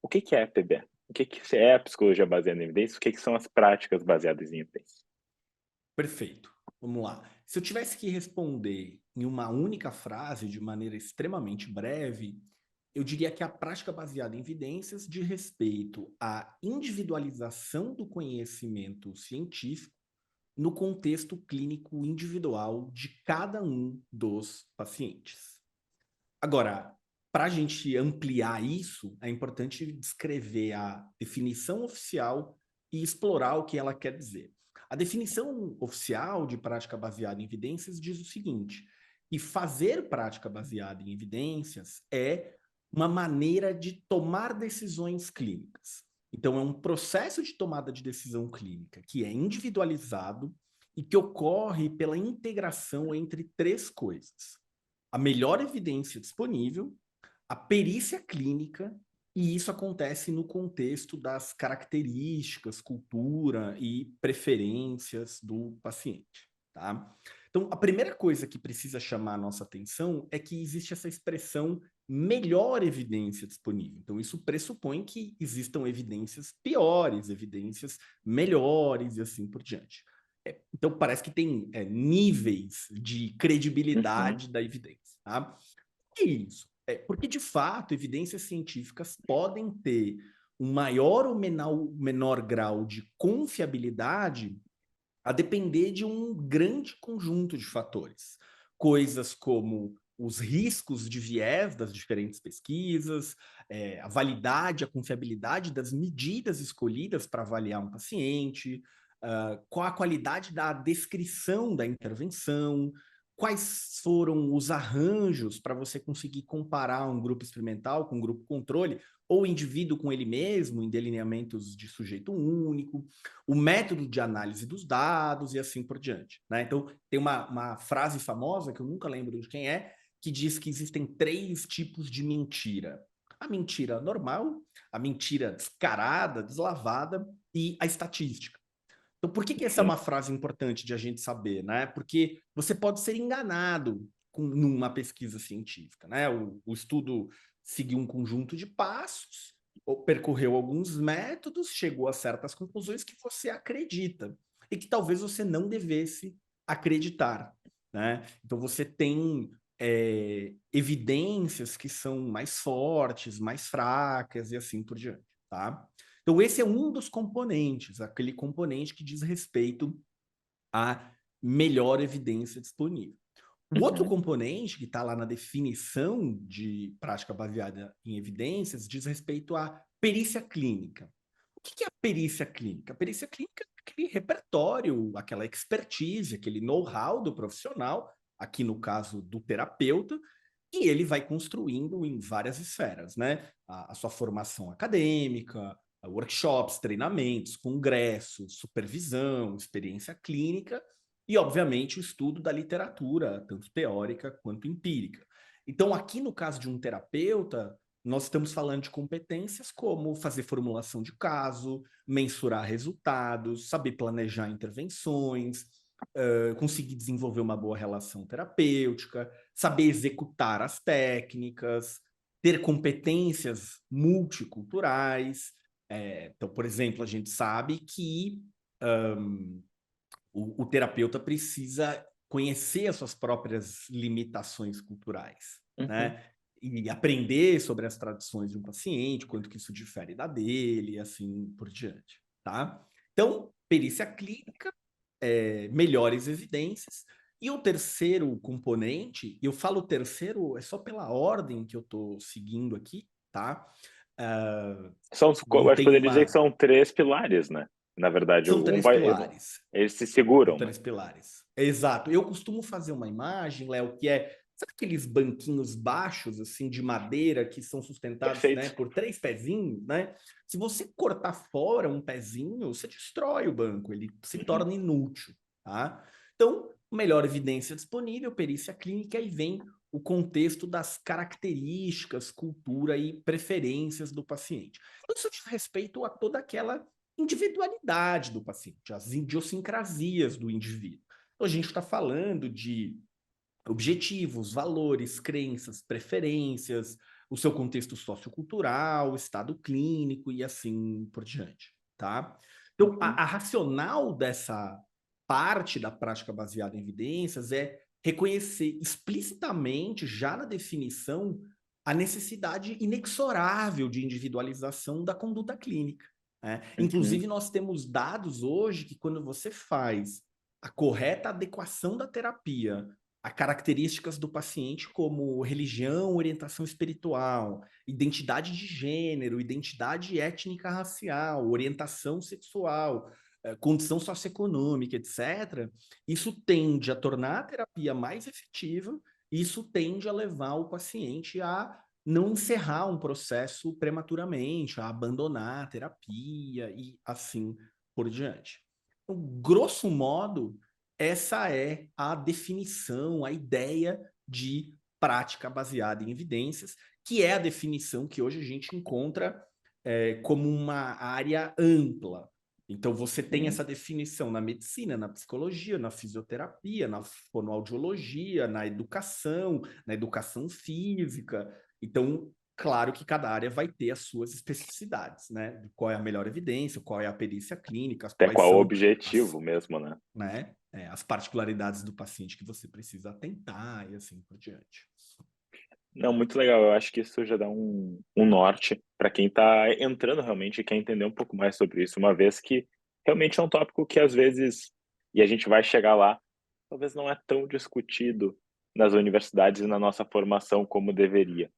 O que que é PB? O que que é a psicologia baseada em evidência? O que que são as práticas baseadas em evidência? Perfeito. Vamos lá. Se eu tivesse que responder em uma única frase, de maneira extremamente breve, eu diria que a prática baseada em evidências diz respeito à individualização do conhecimento científico no contexto clínico individual de cada um dos pacientes. Agora, para a gente ampliar isso, é importante descrever a definição oficial e explorar o que ela quer dizer. A definição oficial de prática baseada em evidências diz o seguinte: que fazer prática baseada em evidências é uma maneira de tomar decisões clínicas. Então, é um processo de tomada de decisão clínica que é individualizado e que ocorre pela integração entre três coisas: a melhor evidência disponível, a perícia clínica, e isso acontece no contexto das características, cultura e preferências do paciente, tá? Então, a primeira coisa que precisa chamar a nossa atenção é que existe essa expressão melhor evidência disponível. Então, isso pressupõe que existam evidências piores, evidências melhores e assim por diante. Então, parece que tem níveis de Uhum, credibilidade da evidência, tá? Por que isso? Porque, de fato, evidências científicas podem ter um maior ou menor grau de confiabilidade a depender de um grande conjunto de fatores. Coisas como os riscos de viés das diferentes pesquisas, a validade, a confiabilidade das medidas escolhidas para avaliar um paciente, qual a qualidade da descrição da intervenção, quais foram os arranjos para você conseguir comparar um grupo experimental com um grupo controle, ou indivíduo com ele mesmo, em delineamentos de sujeito único, o método de análise dos dados e assim por diante, né? Então, tem uma frase famosa, que eu nunca lembro de quem é, que diz que existem três tipos de mentira: a mentira normal, a mentira descarada, deslavada e a estatística. Então, por que que essa é ok. uma frase importante de a gente saber, né? Porque você pode ser enganado numa pesquisa científica, né? O estudo seguiu um conjunto de passos, ou percorreu alguns métodos, chegou a certas conclusões que você acredita e que talvez você não devesse acreditar, né? Então, você tem evidências que são mais fortes, mais fracas e assim por diante, tá? Então, esse é um dos componentes, aquele componente que diz respeito à melhor evidência disponível. O outro Uhum, componente, que está lá na definição de prática baseada em evidências, diz respeito à perícia clínica. O que é a perícia clínica? A perícia clínica é aquele repertório, aquela expertise, aquele know-how do profissional, aqui no caso do terapeuta, e ele vai construindo em várias esferas, né? A sua formação acadêmica, workshops, treinamentos, congressos, supervisão, experiência clínica e, obviamente, o estudo da literatura, tanto teórica quanto empírica. Então, aqui no caso de um terapeuta, nós estamos falando de competências como fazer formulação de caso, mensurar resultados, saber planejar intervenções, conseguir desenvolver uma boa relação terapêutica, saber executar as técnicas, ter competências multiculturais. Então, por exemplo, a gente sabe que um, o terapeuta precisa conhecer as suas próprias limitações culturais, uhum. né? E aprender sobre as tradições de um paciente, quanto que isso difere da dele, e assim por diante, tá? Então, perícia clínica, melhores evidências. E o terceiro componente, eu falo terceiro, é só pela ordem que eu estou seguindo aqui, tá? Uh, Eu e acho que tem poderia dizer que uma. são 3 pilares, né. Na verdade, São um três vai pilares. eles se São seguram, né. três pilares. Exato. Eu costumo fazer uma imagem, Léo, que é. Sabe aqueles banquinhos baixos, assim, de madeira, que são sustentados, né, Perfeito. por três pezinhos, né? Se você cortar fora um pezinho, você destrói o banco, ele se Uhum. torna inútil, tá? Então, melhor evidência disponível, perícia clínica, e vem o contexto das características, cultura e preferências do paciente. Então, isso diz respeito a toda aquela individualidade do paciente, as idiosincrasias do indivíduo. Então, a gente está falando de objetivos, valores, crenças, preferências, o seu contexto sociocultural, o estado clínico e assim por diante, tá? Então, Uhum. a racional dessa parte da prática baseada em evidências é reconhecer explicitamente, já na definição, a necessidade inexorável de individualização da conduta clínica, né? Uhum. Inclusive, nós temos dados hoje que quando você faz a correta adequação da terapia a características do paciente como religião, orientação espiritual, identidade de gênero, identidade étnica racial, orientação sexual, condição socioeconômica, etc., isso tende a tornar a terapia mais efetiva, isso tende a levar o paciente a não encerrar um processo prematuramente, a abandonar a terapia e assim por diante. Então, grosso modo, essa é a definição, a ideia de prática baseada em evidências, que é a definição que hoje a gente encontra como uma área ampla. Então, você tem Sim. essa definição na medicina, na psicologia, na fisioterapia, na fonoaudiologia, na educação física. Então, claro que cada área vai ter as suas especificidades, né? Qual é a melhor evidência, qual é a perícia clínica, Até quais qual o são as, objetivo mesmo, né? né, as particularidades do paciente que você precisa atentar e assim por diante. Não, muito legal. Eu acho que isso já dá um norte para quem está entrando realmente e quer entender um pouco mais sobre isso, uma vez que realmente é um tópico que às vezes, e a gente vai chegar lá, talvez não é tão discutido nas universidades e na nossa formação como deveria.